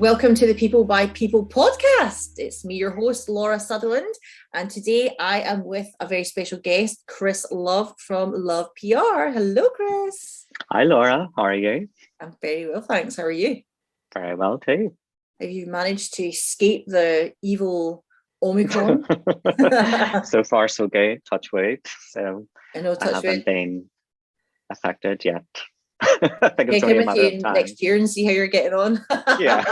Welcome to the People by People podcast. It's me, your host, Laura Sutherland, and today I am with a very special guest, Chris Love from Love PR. Hello, Chris. Hi, Laura. How are you? I'm very well, thanks. How are you? Very well, too. Have you managed to escape the evil Omicron? So far, so good. Touch wood. So I know, I touch wood. haven't been affected yet. I think it's Check only in a with matter of you time. next year and see how you're getting on. Yeah.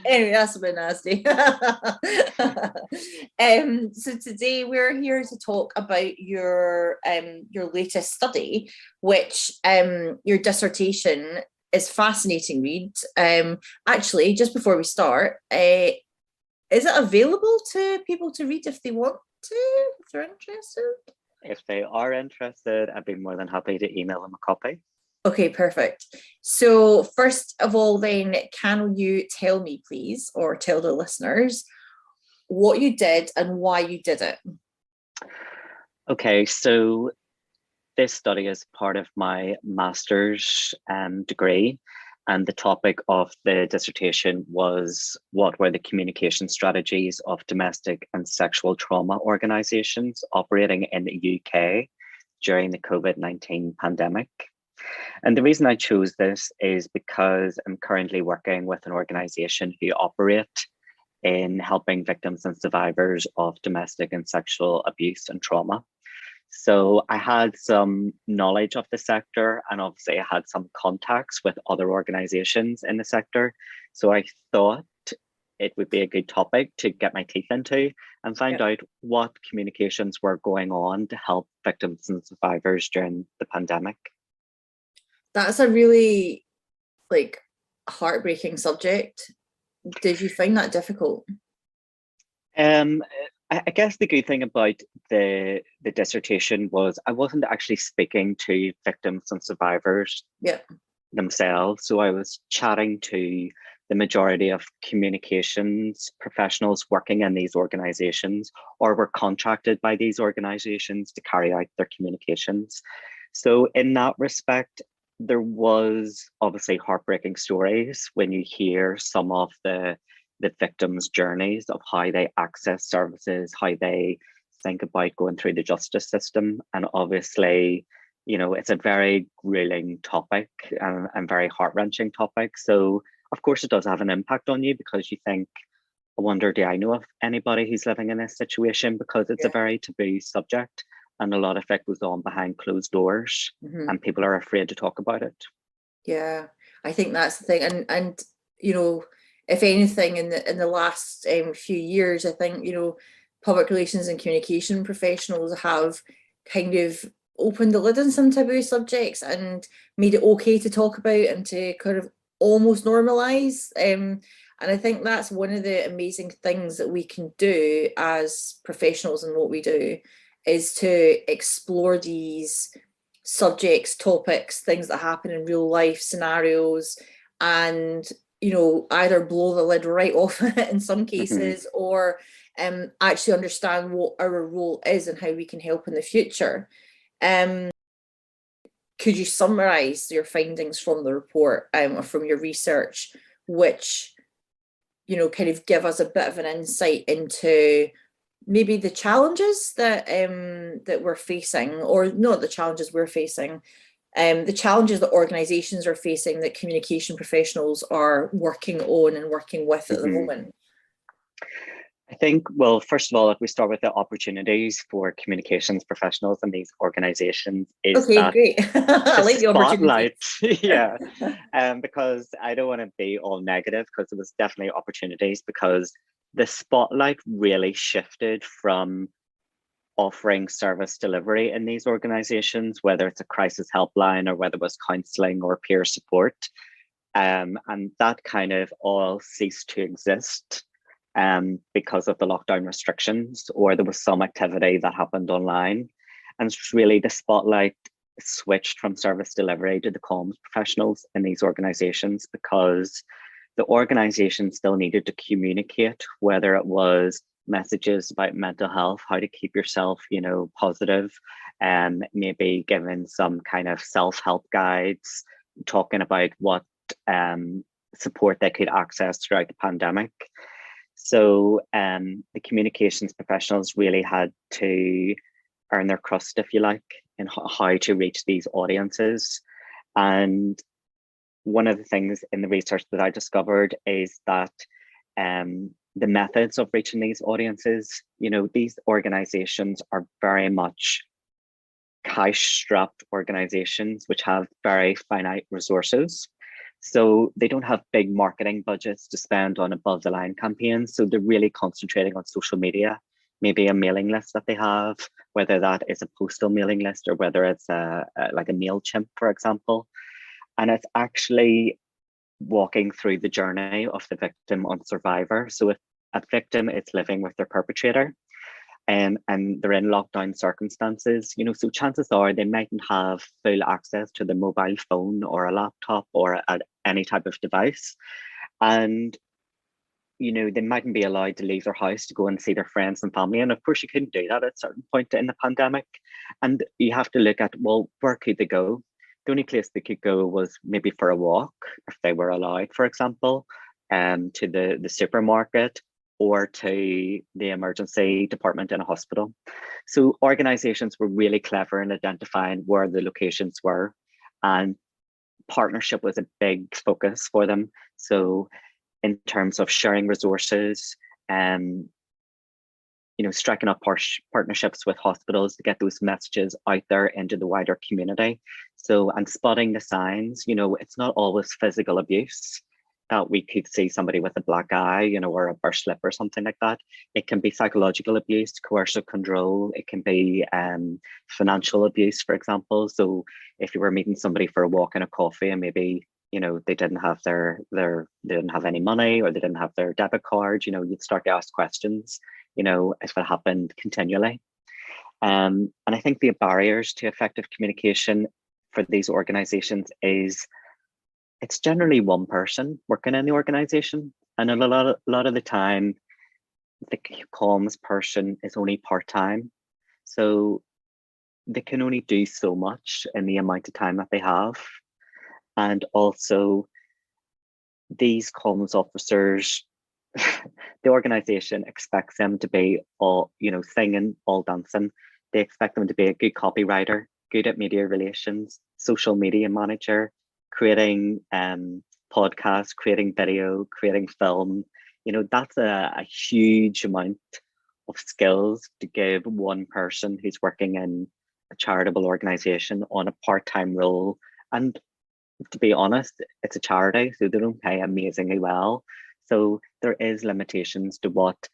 Anyway, that's a bit nasty. So today we're here to talk about your latest study, which your dissertation is fascinating read. Actually, just before we start, is it available to people to read if they want to, if they're interested? If they are interested, I'd be more than happy to email them a copy. Okay, perfect. So first of all, then, can you tell me, please, or tell the listeners what you did and why you did it? Okay, so this study is part of my master's degree, and the topic of the dissertation was what were the communication strategies of domestic and sexual trauma organisations operating in the UK during the COVID-19 pandemic. And the reason I chose this is because I'm currently working with an organisation who operate in helping victims and survivors of domestic and sexual abuse and trauma. So I had some knowledge of the sector, and obviously I had some contacts with other organizations in the sector. So I thought it would be a good topic to get my teeth into and find out what communications were going on to help victims and survivors during the pandemic. That's a really heartbreaking subject. Did you find that difficult? I guess the good thing about the dissertation was I wasn't actually speaking to victims and survivors themselves. So I was chatting to the majority of communications professionals working in these organizations or were contracted by these organizations to carry out their communications. So in that respect, there was obviously heartbreaking stories when you hear some of the victims' journeys of how they access services, how they think about going through the justice system. And obviously, you know, it's a very grueling topic and very heart-wrenching topic. So of course it does have an impact on you because you think, I wonder, do I know of anybody who's living in this situation? Because it's a very taboo subject and a lot of it goes on behind closed doors and people are afraid to talk about it. Yeah, I think that's the thing. And you know, if anything, in the last few years, I think, you know, public relations and communication professionals have kind of opened the lid on some taboo subjects and made it okay to talk about and to kind of almost normalize. And I think that's one of the amazing things that we can do as professionals in what we do is to explore these subjects, topics, things that happen in real life scenarios, and you know, either blow the lid right off in some cases or actually understand what our role is and how we can help in the future. Could you summarize your findings from the report or from your research, which, you know, kind of give us a bit of an insight into maybe the challenges that that we're facing, or not the challenges we're facing, the challenges that organizations are facing that communication professionals are working on and working with at the moment? I think, well, first of all, if we start with the opportunities for communications professionals in these organizations is that great. I like the spotlight, because I don't want to be all negative because there was definitely opportunities because the spotlight really shifted from offering service delivery in these organizations, whether it's a crisis helpline or whether it was counseling or peer support. And that kind of all ceased to exist because of the lockdown restrictions, or there was some activity that happened online. And it's really the spotlight switched from service delivery to the comms professionals in these organizations because the organization still needed to communicate, whether it was messages about mental health, how to keep yourself, you know, positive, and maybe giving some kind of self-help guides, talking about what support they could access throughout the pandemic. So the communications professionals really had to earn their crust, if you like, in how to reach these audiences. And one of the things in the research that I discovered is that the methods of reaching these audiences, these organizations are very much cash-strapped organizations which have very finite resources. So they don't have big marketing budgets to spend on above the line campaigns. So they're really concentrating on social media, maybe a mailing list that they have, whether that is a postal mailing list or whether it's like a MailChimp, for example. And it's actually walking through the journey of the victim and survivor. So if a victim is living with their perpetrator, and they're in lockdown circumstances, so chances are they mightn't have full access to the mobile phone or a laptop or any type of device. And, they mightn't be allowed to leave their house to go and see their friends and family. And of course, you couldn't do that at a certain point in the pandemic. And you have to look at, well, where could they go? The only place they could go was maybe for a walk, if they were allowed, for example, to the supermarket, or to the emergency department in a hospital. So organizations were really clever in identifying where the locations were, and partnership was a big focus for them. So in terms of sharing resources, striking up partnerships with hospitals to get those messages out there into the wider community. So, and spotting the signs, it's not always physical abuse that we could see somebody with a black eye, or a burst lip or something like that. It can be psychological abuse, coercive control. It can be financial abuse, for example. So if you were meeting somebody for a walk and a coffee, and maybe they didn't have they didn't have any money, or they didn't have their debit card, you'd start to ask questions, if it happened continually. And I think the barriers to effective communication for these organizations is it's generally one person working in the organization. And a lot of the time, the comms person is only part-time. So they can only do so much in the amount of time that they have. And also, these comms officers, the organization expects them to be all, singing, all dancing. They expect them to be a good copywriter, good at media relations, social media manager, creating podcasts, creating video, creating film. That's a huge amount of skills to give one person who's working in a charitable organization on a part-time role. And to be honest, it's a charity, so they don't pay amazingly well. So there is limitations to what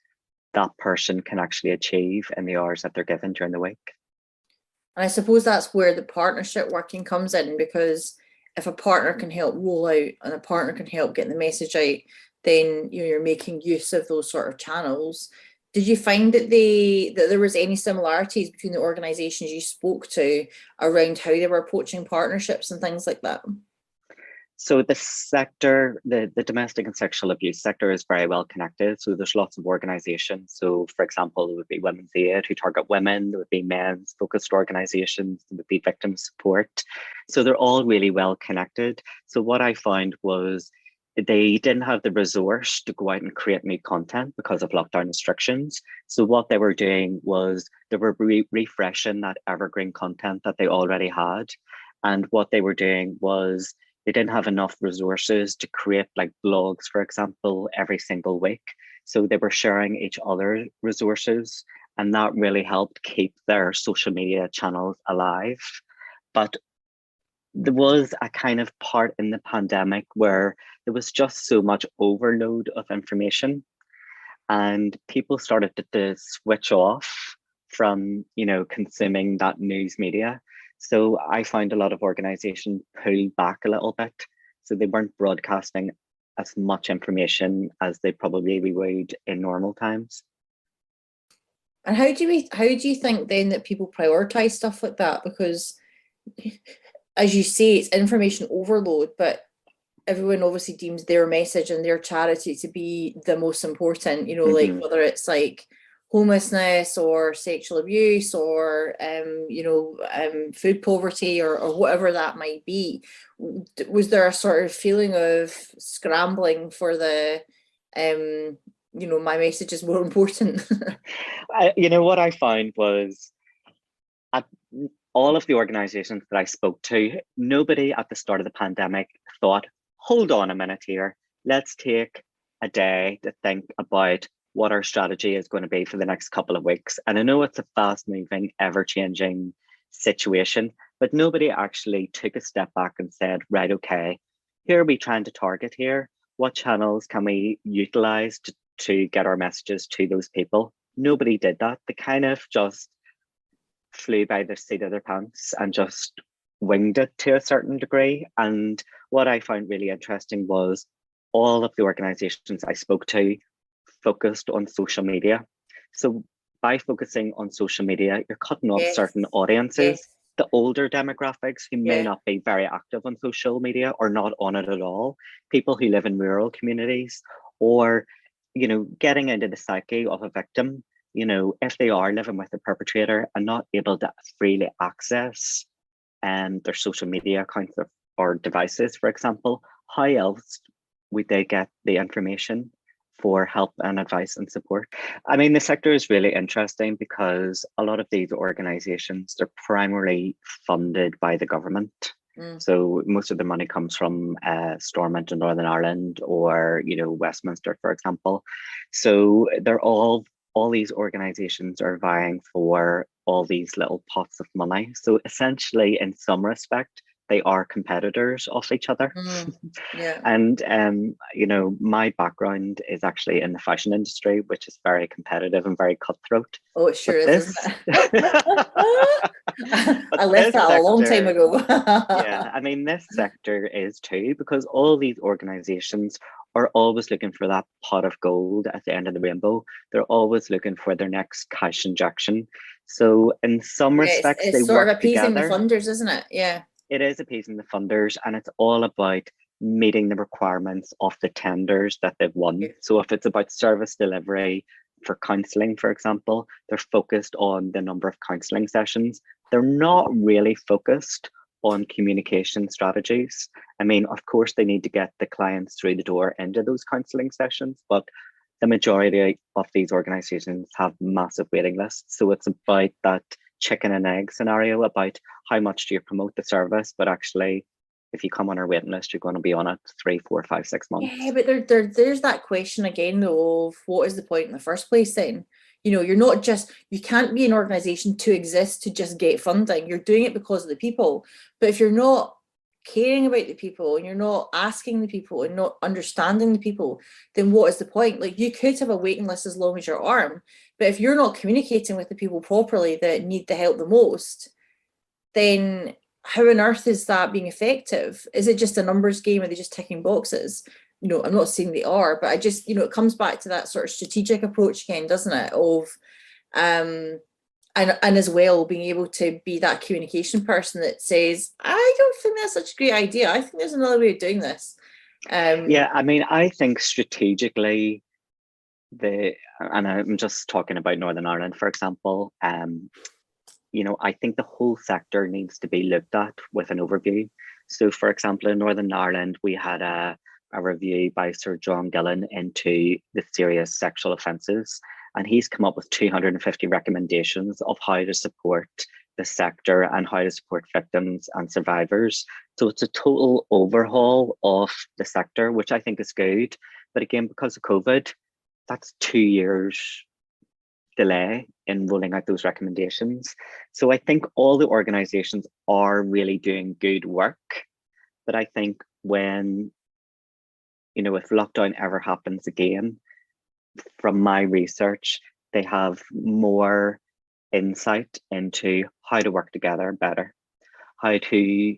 that person can actually achieve in the hours that they're given during the week. And I suppose that's where the partnership working comes in, because if a partner can help roll out and a partner can help get the message out, then you're making use of those sort of channels. Did you find that there was any similarities between the organizations you spoke to around how they were approaching partnerships and things like that? So the sector, the domestic and sexual abuse sector is very well connected. So there's lots of organizations. So for example, there would be Women's Aid who target women, there would be men's focused organizations, there would be victim support. So they're all really well connected. So what I found was they didn't have the resource to go out and create new content because of lockdown restrictions. So what they were doing was they were refreshing that evergreen content that they already had. And what they were doing was they didn't have enough resources to create like blogs, for example, every single week. So they were sharing each other's resources, and that really helped keep their social media channels alive. But there was a kind of part in the pandemic where there was just so much overload of information, and people started to switch off from, consuming that news media. So I found a lot of organizations pulled back a little bit. So they weren't broadcasting as much information as they probably would in normal times. And how do you think then that people prioritize stuff like that? Because as you say, it's information overload, but everyone obviously deems their message and their charity to be the most important, like whether it's like homelessness or sexual abuse or food poverty or whatever that might be. Was there a sort of feeling of scrambling for the my message is more important? What I found was at all of the organizations that I spoke to, nobody at the start of the pandemic thought, hold on a minute here, let's take a day to think about what our strategy is going to be for the next couple of weeks. And I know it's a fast moving, ever changing situation, but nobody actually took a step back and said, right, okay, here are we trying to target here? What channels can we utilize to get our messages to those people? Nobody did that. They kind of just flew by the seat of their pants and just winged it to a certain degree. And what I found really interesting was all of the organizations I spoke to focused on social media. So by focusing on social media, you're cutting off certain audiences. Yes. The older demographics who may not be very active on social media or not on it at all, people who live in rural communities, or getting into the psyche of a victim, if they are living with the perpetrator and not able to freely access their social media accounts or devices, for example, how else would they get the information for help and advice and support? I mean, the sector is really interesting because a lot of these organizations, they're primarily funded by the government. So most of the money comes from Stormont in Northern Ireland or, Westminster, for example. So they're all these organizations are vying for all these little pots of money. So essentially, in some respect, they are competitors of each other. Yeah. And my background is actually in the fashion industry, which is very competitive and very cutthroat. Oh, it sure is, isn't it? I left that a long time ago. Yeah, I mean, this sector is too, because all these organizations are always looking for that pot of gold at the end of the rainbow. They're always looking for their next cash injection. So in some respects, it's they sort work of appeasing together. the funders, isn't it? Yeah. It is appeasing the funders, and it's all about meeting the requirements of the tenders that they've won. Yeah. So if it's about service delivery for counselling, for example, they're focused on the number of counselling sessions. They're not really focused on communication strategies. I mean, of course, they need to get the clients through the door into those counselling sessions, but the majority of these organizations have massive waiting lists. So it's about that chicken and egg scenario about how much do you promote the service, but actually, if you come on our waiting list, you're going to be on it 3, 4, 5, 6 months. Yeah, but there's that question again, though, of what is the point in the first place then? You're not just, you can't be an organization to exist to just get funding. You're doing it because of the people. But if you're not caring about the people and you're not asking the people and not understanding the people, then what is the point? Like, you could have a waiting list as long as your arm, but if you're not communicating with the people properly that need the help the most, then how on earth is that being effective? Is it just a numbers game? Are they just ticking boxes? I'm not saying they are, but I just, it comes back to that sort of strategic approach again, doesn't it? Of and as well being able to be that communication person that says, I don't think that's such a great idea. I think there's another way of doing this. Yeah, I mean, I think strategically, and I'm just talking about Northern Ireland, for example, I think the whole sector needs to be looked at with an overview. So, for example, in Northern Ireland, we had a review by Sir John Gillen into the serious sexual offences, and he's come up with 250 recommendations of how to support the sector and how to support victims and survivors. So it's a total overhaul of the sector, which I think is good. But again, because of COVID, that's 2 years delay in rolling out those recommendations. So I think all the organizations are really doing good work. But I think when, if lockdown ever happens again, from my research, they have more insight into how to work together better, how to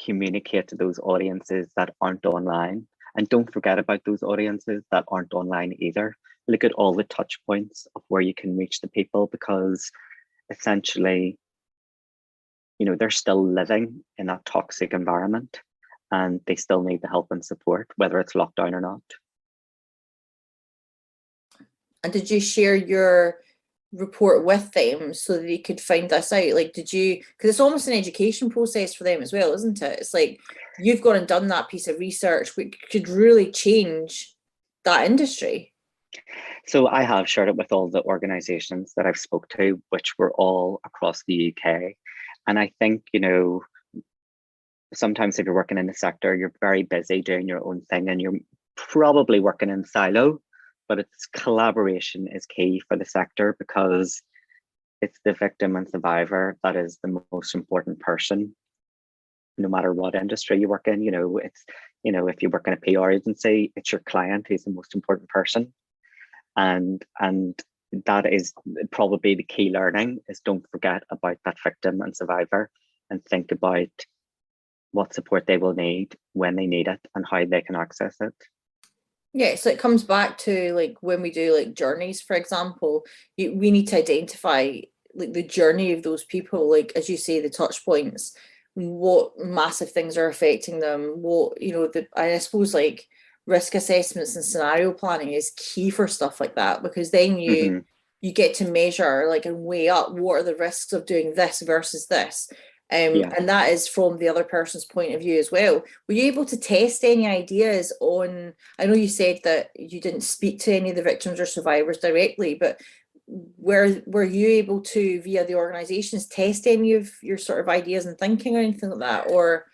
communicate to those audiences that aren't online. And don't forget about those audiences that aren't online either. Look at all the touch points of where you can reach the people, because essentially, they're still living in that toxic environment and they still need the help and support, whether it's lockdown or not. And did you share your report with them so that they could find this out? Like, did you, because it's almost an education process for them as well, isn't it? It's like you've gone and done that piece of research, which could really change that industry. So I have shared it with all the organizations that I've spoke to, which were all across the UK. And I think, sometimes if you're working in the sector, you're very busy doing your own thing and you're probably working in silo, but it's collaboration is key for the sector because it's the victim and survivor that is the most important person, no matter what industry you work in. If you work in a PR agency, it's your client who's the most important person. And that is probably the key learning is don't forget about that victim and survivor and think about what support they will need when they need it and how they can access it. Yeah, so it comes back to like when we do like journeys, for example, we need to identify like the journey of those people, like as you say, the touch points, what massive things are affecting them, what, I suppose like risk assessments and scenario planning is key for stuff like that, because then you get to measure like and weigh up what are the risks of doing this versus this. And that is from the other person's point of view as well. Were you able to test any ideas on, I know you said that you didn't speak to any of the victims or survivors directly, but were you able to, via the organizations, test any of your sort of ideas and thinking or anything like that? Or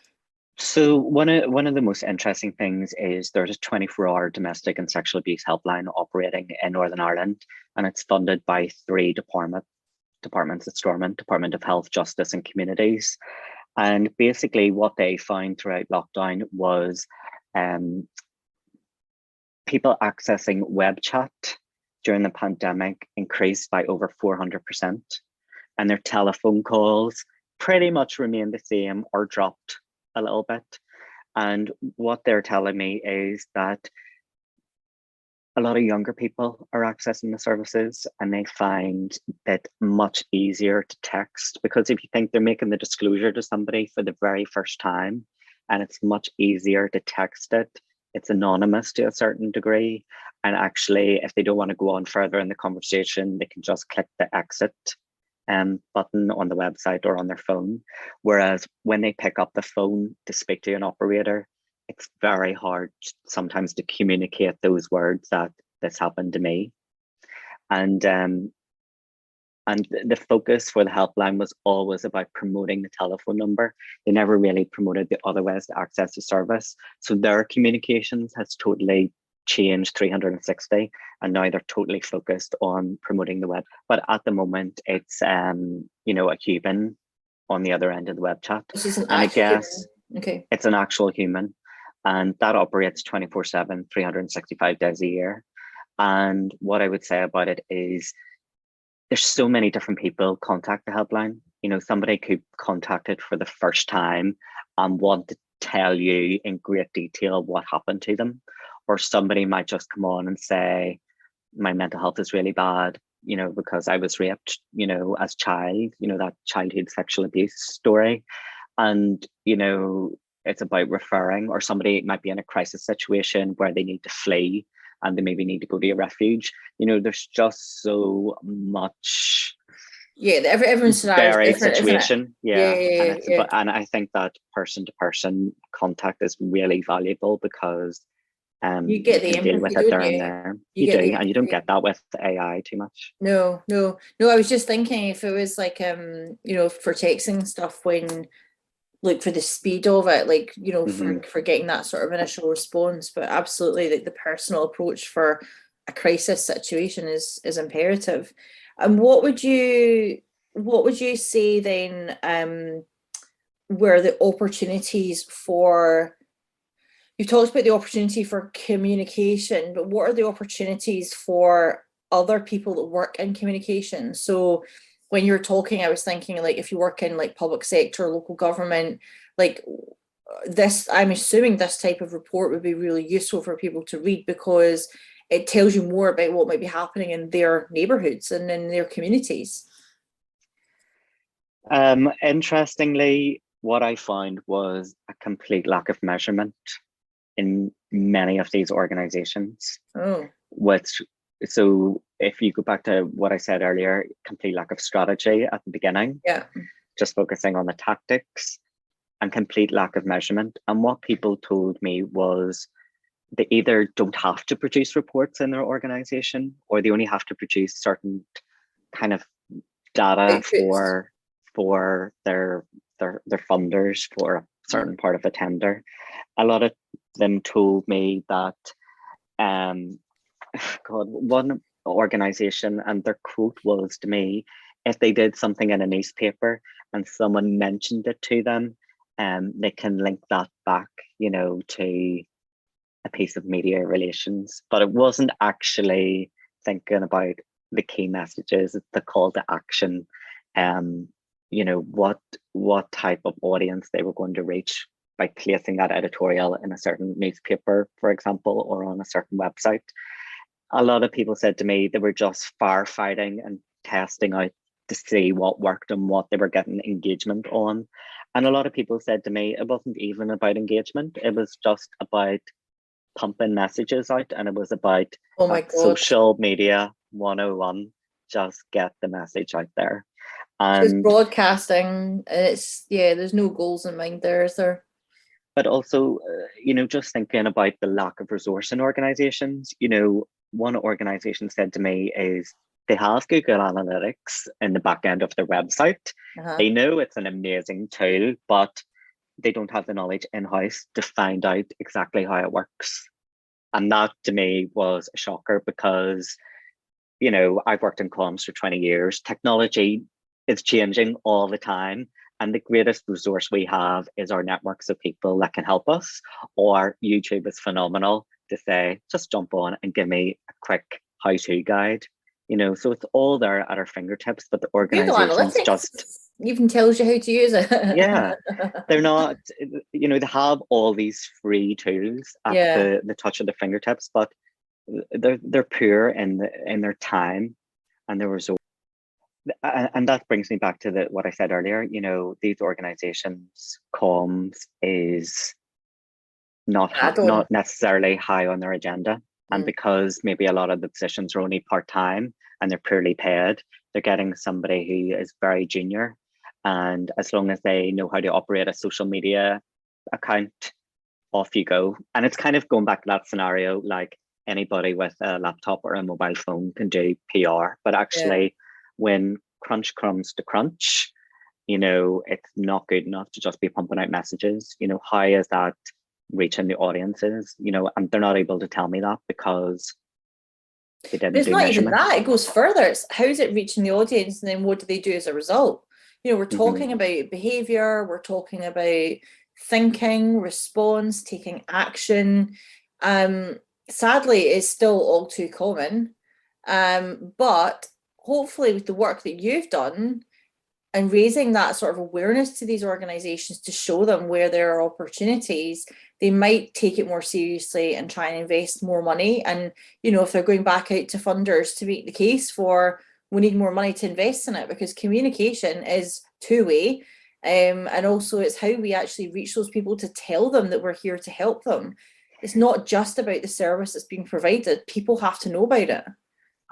so one of the most interesting things is there's a 24-hour domestic and sexual abuse helpline operating in Northern Ireland, and it's funded by three departments at Stormont, Department of Health, Justice and Communities. And basically what they found throughout lockdown was people accessing web chat during the pandemic increased by over 400%. And their telephone calls pretty much remained the same or dropped a little bit. And what they're telling me is that a lot of younger people are accessing the services and they find it much easier to text, because if you think they're making the disclosure to somebody for the very first time and it's much easier to text it, it's anonymous to a certain degree. And actually, if they don't want to go on further in the conversation, they can just click the exit button on the website or on their phone. Whereas when they pick up the phone to speak to an operator, it's very hard sometimes to communicate those words that this happened to me. And the focus for the helpline was always about promoting the telephone number. They never really promoted the other ways to access the service. So their communications has totally changed 360, and now they're totally focused on promoting the web. But at the moment, it's a human on the other end of the web chat. this is an and I actual guess okay. It's an actual human. And that operates 24/7, 365 days a year. And what I would say about it is there's so many different people contact the helpline. Somebody could contact it for the first time and want to tell you in great detail what happened to them. Or somebody might just come on and say, my mental health is really bad, because I was raped, as a child, that childhood sexual abuse story. And, it's about referring, or somebody might be in a crisis situation where they need to flee and they maybe need to go to a refuge. There's just so much. Yeah, everyone's scenario is different, situation. isn't it? Yeah. And I think that person to person contact is really valuable because you get the can deal empathy, with it don't there and you? there. You You get do, the and you don't empathy. get that with AI too much. No. I was just thinking if it was like for texting stuff, when like for the speed of it, like for getting that sort of initial response. But absolutely, like the personal approach for a crisis situation is imperative. And what would you say then were the opportunities for, you've talked about the opportunity for communication, but what are the opportunities for other people that work in communication? So when you're talking, I was thinking like if you work in like public sector, local government, like this, I'm assuming this type of report would be really useful for people to read because it tells you more about what might be happening in their neighborhoods and in their communities. Interestingly, what I found was a complete lack of measurement in many of these organizations. Oh, Which, so if you go back to what I said earlier, complete lack of strategy at the beginning, just focusing on the tactics, and complete lack of measurement. And what people told me was they either don't have to produce reports in their organization, or they only have to produce certain kind of data for their funders for a certain part of a tender. A lot of them told me that one organization, and their quote was to me, if they did something in a newspaper and someone mentioned it to them, they can link that back, to a piece of media relations. But it wasn't actually thinking about the key messages, the call to action, what type of audience they were going to reach by placing that editorial in a certain newspaper, for example, or on a certain website. A lot of people said to me they were just firefighting and testing out to see what worked and what they were getting engagement on. And a lot of people said to me it wasn't even about engagement, it was just about pumping messages out, and it was about social media 101, just get the message out there. And it's broadcasting, there's no goals in mind there, is there? But also, just thinking about the lack of resource in organizations, one organization said to me is they have Google Analytics in the back end of their website. They know it's an amazing tool, but they don't have the knowledge in-house to find out exactly how it works. And that to me was a shocker because, I've worked in comms for 20 years. Technology is changing all the time. And the greatest resource we have is our networks of people that can help us. Or YouTube is phenomenal to say, just jump on and give me a quick how-to guide. So it's all there at our fingertips, but the organizations just even tells you how to use it. Yeah, they're not, they have all these free tools at the touch of the fingertips, but they're poor in their time and their resources. And that brings me back to what I said earlier. These organizations, comms is not necessarily high on their agenda. And because maybe a lot of the positions are only part-time and they're poorly paid, they're getting somebody who is very junior. And as long as they know how to operate a social media account, off you go. And it's kind of going back to that scenario, like anybody with a laptop or a mobile phone can do PR. But actually, when crunch comes to crunch, it's not good enough to just be pumping out messages. How is that reaching the audiences? And they're not able to tell me that because they didn't. It's not even that. It goes further. It's how is it reaching the audience, and then what do they do as a result? We're talking about behavior. We're talking about thinking, response, taking action. Sadly, it's still all too common. But hopefully, with the work that you've done and raising that sort of awareness to these organizations to show them where there are opportunities, they might take it more seriously and try and invest more money. And, if they're going back out to funders to make the case for, we need more money to invest in it, because communication is two-way. And also it's how we actually reach those people to tell them that we're here to help them. It's not just about the service that's being provided. People have to know about it.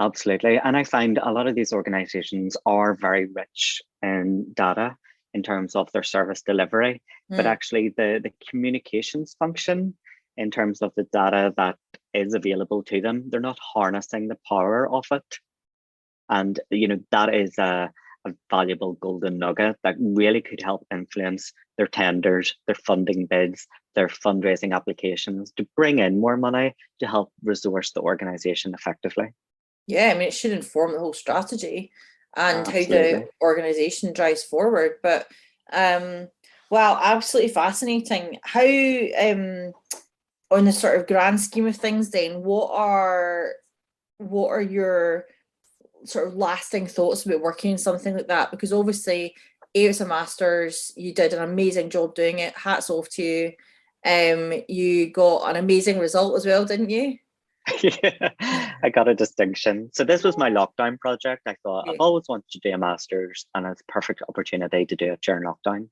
Absolutely. And I find a lot of these organizations are very rich in data in terms of their service delivery, but actually the communications function in terms of the data that is available to them, they're not harnessing the power of it. And, that is a valuable golden nugget that really could help influence their tenders, their funding bids, their fundraising applications to bring in more money to help resource the organization effectively. Yeah, I mean, it should inform the whole strategy and how the organization drives forward. But wow, absolutely fascinating. How on the sort of grand scheme of things then, what are your sort of lasting thoughts about working in something like that? Because obviously it was a master's, you did an amazing job doing it, hats off to you. You got an amazing result as well, didn't you? Yeah, I got a distinction. So this was my lockdown project. I thought I've always wanted to do a master's, and it's a perfect opportunity to do it during lockdown.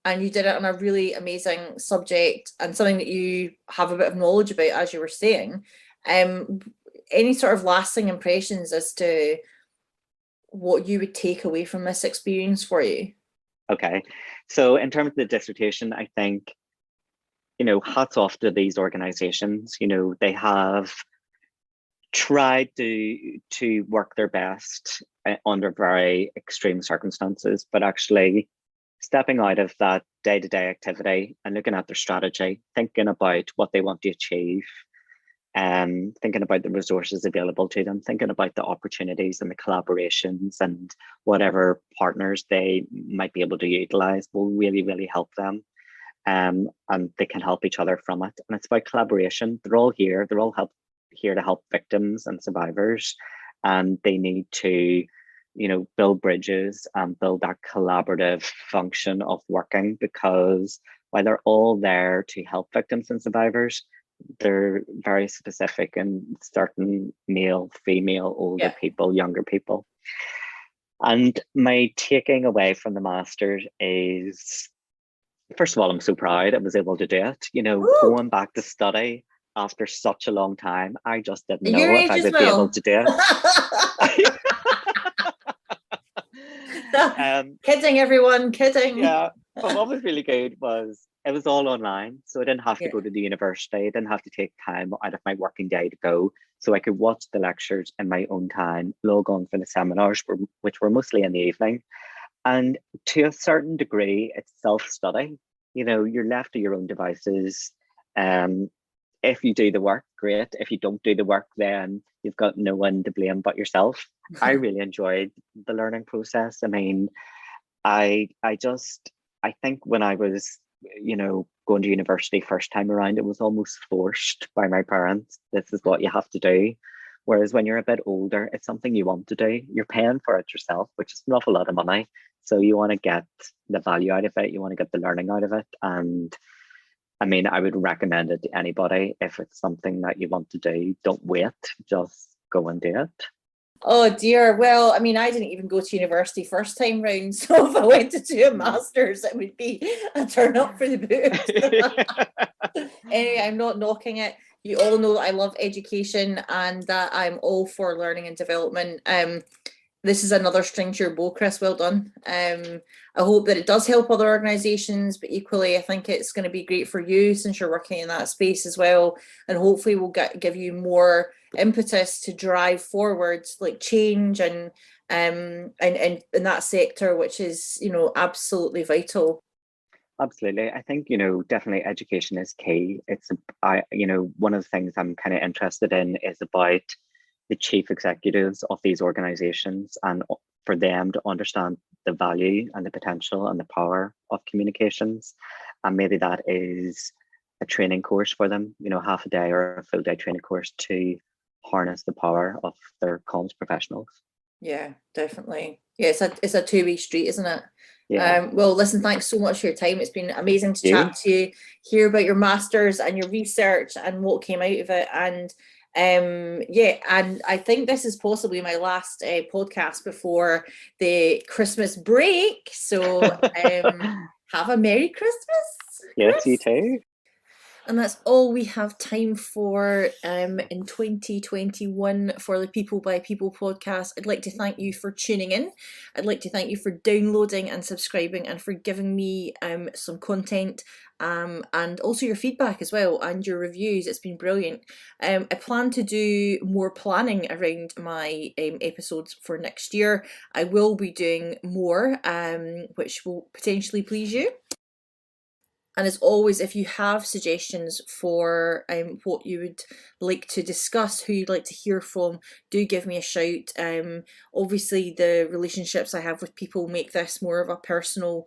And you did it on a really amazing subject and something that you have a bit of knowledge about, as you were saying. any sort of lasting impressions as to what you would take away from this experience for you? Okay. So in terms of the dissertation, I think, hats off to these organizations. They have tried to work their best under very extreme circumstances, but actually stepping out of that day-to-day activity and looking at their strategy, thinking about what they want to achieve, and thinking about the resources available to them, thinking about the opportunities and the collaborations and whatever partners they might be able to utilize will really, really help them. And they can help each other from it. And it's about collaboration. They're all here. They're all here to help victims and survivors. And they need to, build bridges and build that collaborative function of working, because while they're all there to help victims and survivors, they're very specific in certain male, female, older people, younger people. And my taking away from the Masters is, first of all, I'm so proud I was able to do it. Going back to study after such a long time, I just didn't know if I would be able to do it. Kidding, everyone, kidding. Yeah, but what was really good was it was all online, so I didn't have to go to the university. I didn't have to take time out of my working day to go, so I could watch the lectures in my own time, log on for the seminars, which were mostly in the evening. And to a certain degree, it's self-study. You're left to your own devices. If you do the work, great. If you don't do the work, then you've got no one to blame but yourself. I really enjoyed the learning process. I mean, I think when I was, going to university first time around, it was almost forced by my parents. This is what you have to do. Whereas when you're a bit older, it's something you want to do. You're paying for it yourself, which is an awful lot of money. So you want to get the value out of it. You want to get the learning out of it. And I mean, I would recommend it to anybody. If it's something that you want to do, don't wait, just go and do it. Oh dear. Well, I mean, I didn't even go to university first time round. So if I went to do a master's, it would be a turn up for the booth. Anyway, I'm not knocking it. You all know that I love education and that I'm all for learning and development. This is another string to your bow, Chris. Well done. I hope that it does help other organisations, but equally, I think it's going to be great for you since you're working in that space as well. And hopefully we'll give you more impetus to drive forward like change and in that sector, which is, absolutely vital. Absolutely. I think, definitely education is key. One of the things I'm kind of interested in is about the chief executives of these organizations, and for them to understand the value and the potential and the power of communications. And maybe that is a training course for them, half a day or a full day training course to harness the power of their comms professionals. Yeah, definitely. Yeah, it's a two-way street, isn't it? Yeah. Well, listen, thanks so much for your time. It's been amazing to chat to you, hear about your masters and your research and what came out of it. And and I think this is possibly my last podcast before the Christmas break. So have a Merry Christmas. Yes, you too. And that's all we have time for in 2021 for the People by People podcast. I'd like to thank you for tuning in. I'd like to thank you for downloading and subscribing and for giving me some content and also your feedback as well and your reviews. It's been brilliant. I plan to do more planning around my episodes for next year. I will be doing more, which will potentially please you. And as always, if you have suggestions for what you would like to discuss, who you'd like to hear from, do give me a shout. Obviously, the relationships I have with people make this more of a personal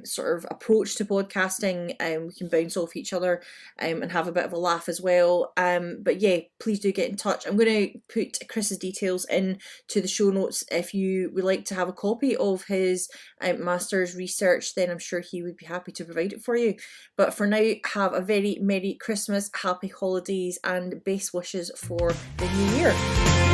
sort of approach to podcasting. We can bounce off each other and have a bit of a laugh as well. But yeah, please do get in touch. I'm going to put Chris's details in to the show notes. If you would like to have a copy of his master's research, then I'm sure he would be happy to provide it for you. But for now, have a very Merry Christmas, happy holidays, and best wishes for the new year.